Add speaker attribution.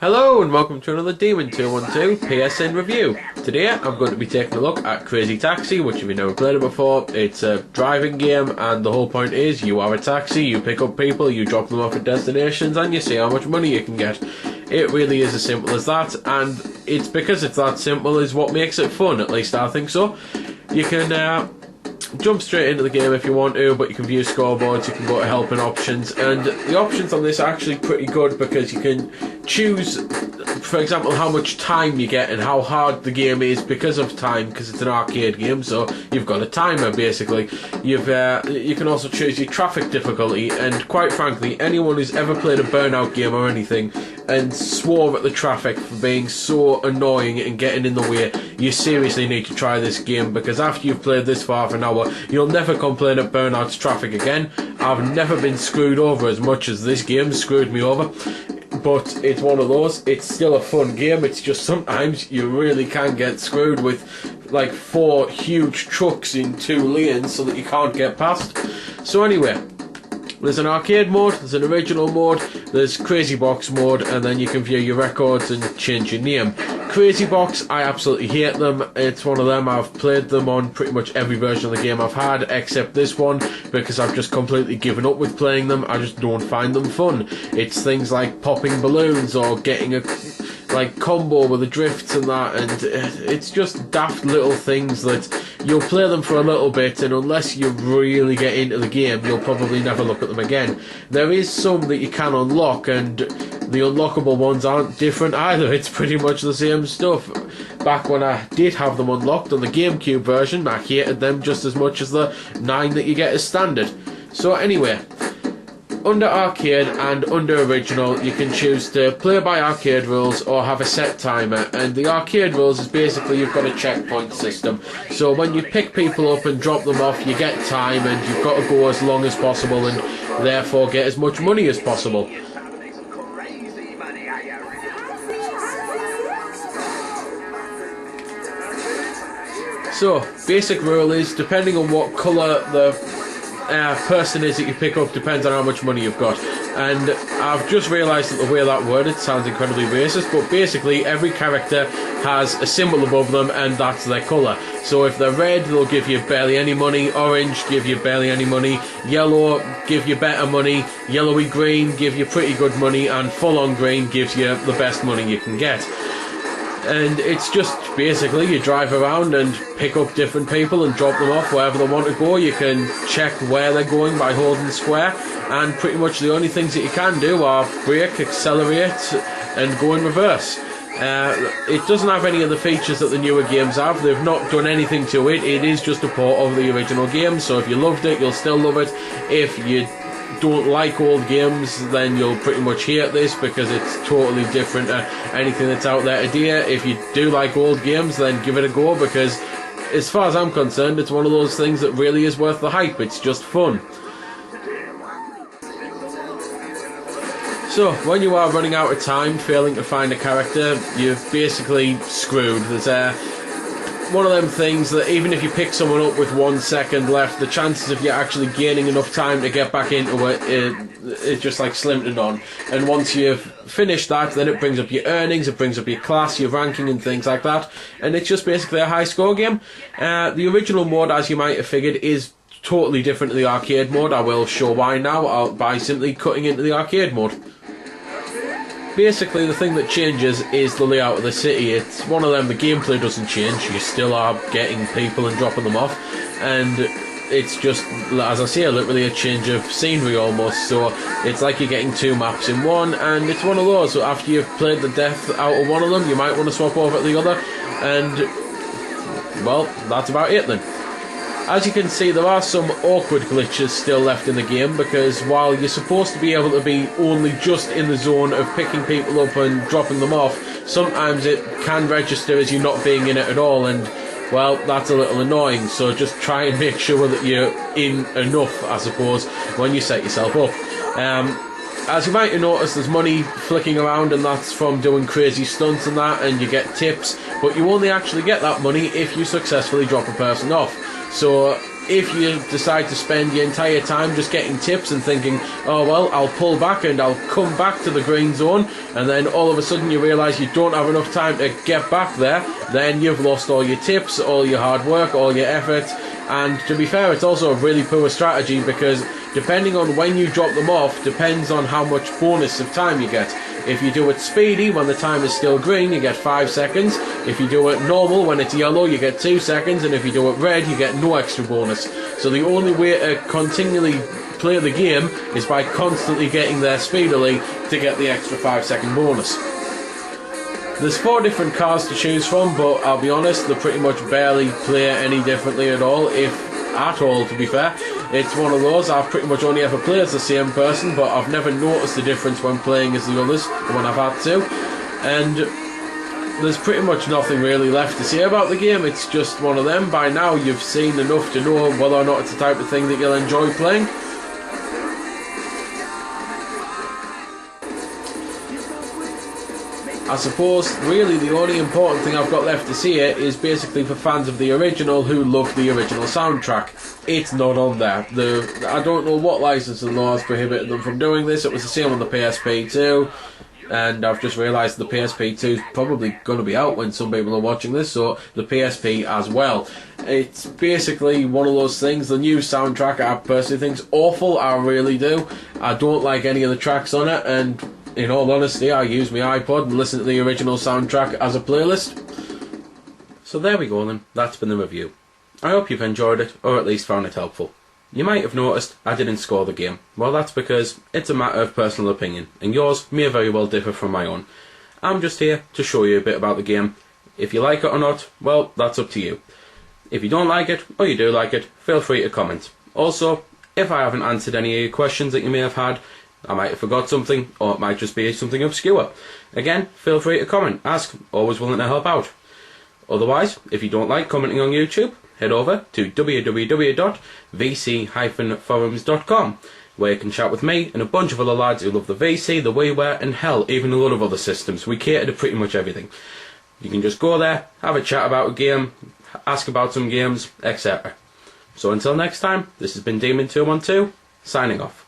Speaker 1: Hello and welcome to another Demon 212 PSN review. Today I'm going to be taking a look at Crazy Taxi, which if you've never played it before, it's a driving game and the whole point is you are a taxi, you pick up people, you drop them off at destinations and you see how much money you can get. It really is as simple as that, and it's because it's that simple is what makes it fun, at least I think so. You can jump straight into the game if you want to, but you can view scoreboards, you can go to help and options, and the options on this are actually pretty good because you can choose, for example, how much time you get and how hard the game is because of time, because it's an arcade game, so you've got a timer basically. You can also choose your traffic difficulty, and quite frankly, anyone who's ever played a Burnout game or anything and swore at the traffic for being so annoying and getting in the way, you seriously need to try this game, because after you've played this for half an hour, you'll never complain at Burnout's traffic again. I've never been screwed over as much as this game screwed me over, but it's one of those. It's still a fun game, it's just sometimes you really can get screwed with like 4 huge trucks in 2 lanes so that you can't get past. So anyway, there's an arcade mode, there's an original mode, there's Crazy Box mode, and then you can view your records and change your name. Crazy Box, I absolutely hate them. It's one of them, I've played them on pretty much every version of the game I've had, except this one, because I've just completely given up with playing them. I just don't find them fun. It's things like popping balloons or getting a combo with the drifts and that, and it's just daft little things that you'll play them for a little bit, and unless you really get into the game, you'll probably never look at them again. There is some that you can unlock, and the unlockable ones aren't different either. It's pretty much the same stuff. Back when I did have them unlocked on the GameCube version, I hated them just as much as the 9 that you get as standard. So anyway, under arcade and under original, you can choose to play by arcade rules or have a set timer, and the arcade rules is basically you've got a checkpoint system. So when you pick people up and drop them off, you get time, and you've got to go as long as possible and therefore get as much money as possible. So, basic rule is, depending on what colour the person is that you pick up depends on how much money you've got. And I've just realised that the way that worded sounds incredibly racist, but basically every character has a symbol above them and that's their colour. So if they're red, they'll give you barely any money, orange give you barely any money, yellow give you better money, yellowy green give you pretty good money, and full on green gives you the best money you can get. And it's just basically you drive around and pick up different people and drop them off wherever they want to go. You can check where they're going by holding square, and pretty much the only things that you can do are brake, accelerate and go in reverse. It doesn't have any of the features that the newer games have. They've not done anything to it. It is just a port of the original game, so if you loved it, you'll still love it. If you don't like old games, then you'll pretty much hate this because it's totally different to anything that's out there today. If you do like old games, then give it a go, because as far as I'm concerned, it's one of those things that really is worth the hype. It's just fun. So, when you are running out of time, failing to find a character, you're basically screwed. There's one of them things that even if you pick someone up with 1 second left, the chances of you actually gaining enough time to get back into it is just like slim to none. And once you've finished that, then it brings up your earnings, it brings up your class, your ranking and things like that, and it's just basically a high score game. The original mode, as you might have figured, is totally different to the arcade mode. I will show why now by simply cutting into the arcade mode. Basically, the thing that changes is the layout of the city. It's one of them, the gameplay doesn't change, you still are getting people and dropping them off, and it's just, as I say, literally a change of scenery almost. So it's like you're getting 2 maps in one, and it's one of those, so after you've played the death out of one of them, you might want to swap over to the other, and well, that's about it then. As you can see, there are some awkward glitches still left in the game, because while you're supposed to be able to be only just in the zone of picking people up and dropping them off, sometimes it can register as you not being in it at all, and well, that's a little annoying. So just try and make sure that you're in enough, I suppose, when you set yourself up. As you might have noticed, there's money flicking around, and that's from doing crazy stunts and that, and you get tips, but you only actually get that money if you successfully drop a person off. So if you decide to spend your entire time just getting tips and thinking, oh well, I'll pull back and I'll come back to the green zone, and then all of a sudden you realise you don't have enough time to get back there, then you've lost all your tips, all your hard work, all your effort. And to be fair, it's also a really poor strategy, because depending on when you drop them off depends on how much bonus of time you get. If you do it speedy when the time is still green, you get 5 seconds. If you do it normal when it's yellow, you get 2 seconds. And if you do it red, you get no extra bonus. So the only way to continually play the game is by constantly getting there speedily to get the extra 5-second bonus. There's 4 different cars to choose from, but I'll be honest, they pretty much barely play any differently at all, if at all, to be fair. It's one of those, I've pretty much only ever played as the same person, but I've never noticed the difference when playing as the others, when I've had to. And there's pretty much nothing really left to say about the game. It's just one of them. By now you've seen enough to know whether or not it's the type of thing that you'll enjoy playing. I suppose really the only important thing I've got left to say here is basically for fans of the original who love the original soundtrack. It's not on there. I don't know what licensing laws prohibited them from doing this. It was the same on the PSP too, and I've just realised the PSP 2 is probably going to be out when some people are watching this, so the PSP as well. It's basically one of those things. The new soundtrack I personally think is awful. I really do. I don't like any of the tracks on it, and in all honesty, I use my iPod and listen to the original soundtrack as a playlist. So there we go then, that's been the review. I hope you've enjoyed it, or at least found it helpful. You might have noticed I didn't score the game. Well, that's because it's a matter of personal opinion, and yours may very well differ from my own. I'm just here to show you a bit about the game. If you like it or not, well, that's up to you. If you don't like it, or you do like it, feel free to comment. Also, if I haven't answered any of your questions that you may have had, I might have forgot something, or it might just be something obscure. Again, feel free to comment, ask, always willing to help out. Otherwise, if you don't like commenting on YouTube, head over to www.vc-forums.com, where you can chat with me and a bunch of other lads who love the VC, the WiiWare, and hell, even a lot of other systems. We cater to pretty much everything. You can just go there, have a chat about a game, ask about some games, etc. So until next time, this has been Demon212, signing off.